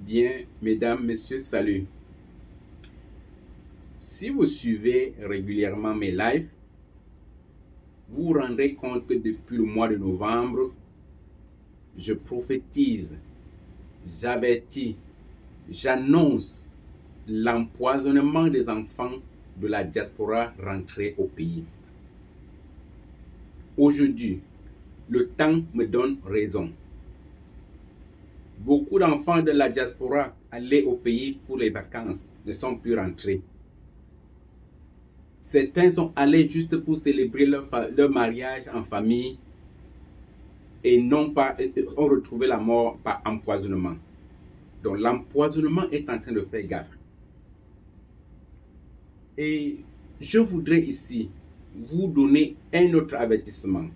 Bien, mesdames, messieurs, salut. Si vous suivez régulièrement mes lives, vous vous rendrez compte que depuis le mois de novembre, je prophétise, j'avertis, j'annonce l'empoisonnement des enfants de la diaspora rentrés au pays. Aujourd'hui, le temps me donne raison. Beaucoup d'enfants de la diaspora allés au pays pour les vacances ne sont plus rentrés. Certains sont allés juste pour célébrer leur mariage en famille et ont retrouvé la mort par empoisonnement. Donc l'empoisonnement est en train de faire gaffe. Et je voudrais ici vous donner un autre avertissement.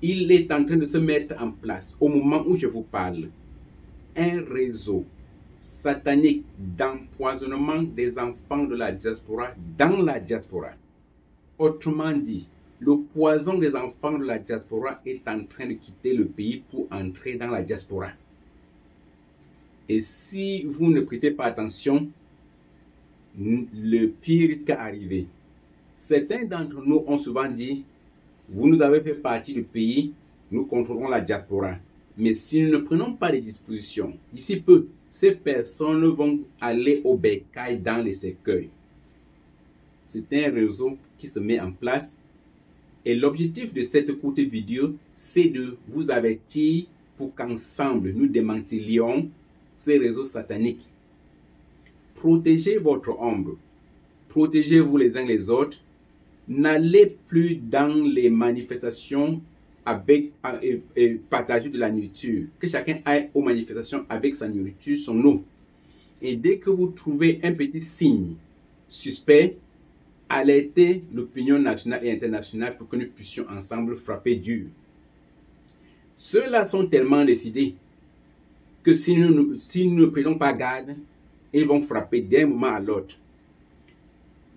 Il est en train de se mettre en place au moment où je vous parle. Un réseau satanique d'empoisonnement des enfants de la diaspora dans la diaspora. Autrement dit, le poison des enfants de la diaspora est en train de quitter le pays pour entrer dans la diaspora. Et si vous ne prêtez pas attention, le pire risque d'arriver. Certains d'entre nous ont souvent dit: vous nous avez fait partie du pays, nous contrôlons la diaspora. Mais si nous ne prenons pas les dispositions, d'ici peu, ces personnes vont aller au bercail dans les cercueils. C'est un réseau qui se met en place. Et l'objectif de cette courte vidéo, c'est de vous avertir pour qu'ensemble, nous démantelions ces réseaux sataniques. Protégez votre ombre. Protégez-vous les uns les autres. N'allez plus dans les manifestations avec partager de la nourriture. Que chacun aille aux manifestations avec sa nourriture, son eau. Et dès que vous trouvez un petit signe suspect, alertez l'opinion nationale et internationale pour que nous puissions ensemble frapper dur. Ceux-là sont tellement décidés que si nous ne prenons pas garde, ils vont frapper d'un moment à l'autre.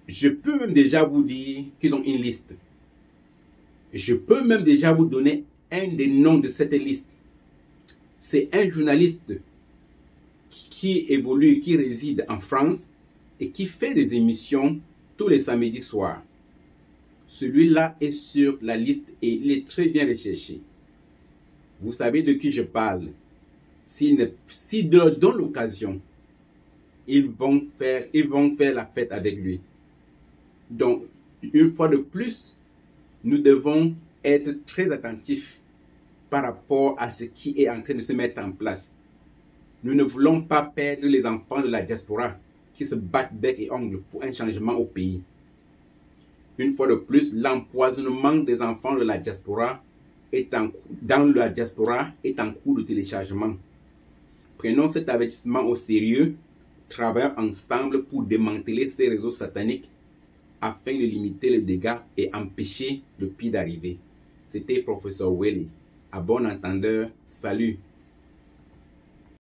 Je peux même déjà vous dire qu'ils ont une liste. Je peux même déjà vous donner un des noms de cette liste. C'est un journaliste qui évolue, qui réside en France et qui fait des émissions tous les samedis soirs. Celui-là est sur la liste et il est très bien recherché. Vous savez de qui je parle. Si dans l'occasion, ils vont faire la fête avec lui. Donc, une fois de plus, nous devons être très attentifs par rapport à ce qui est en train de se mettre en place. Nous ne voulons pas perdre les enfants de la diaspora qui se battent bec et ongles pour un changement au pays. Une fois de plus, l'empoisonnement des enfants de la diaspora dans la diaspora est en cours de téléchargement. Prenons cet avertissement au sérieux, travaillons ensemble pour démanteler ces réseaux sataniques afin de limiter les dégâts et empêcher le pire d'arriver. C'était Professeur Welly. À bon entendeur, salut!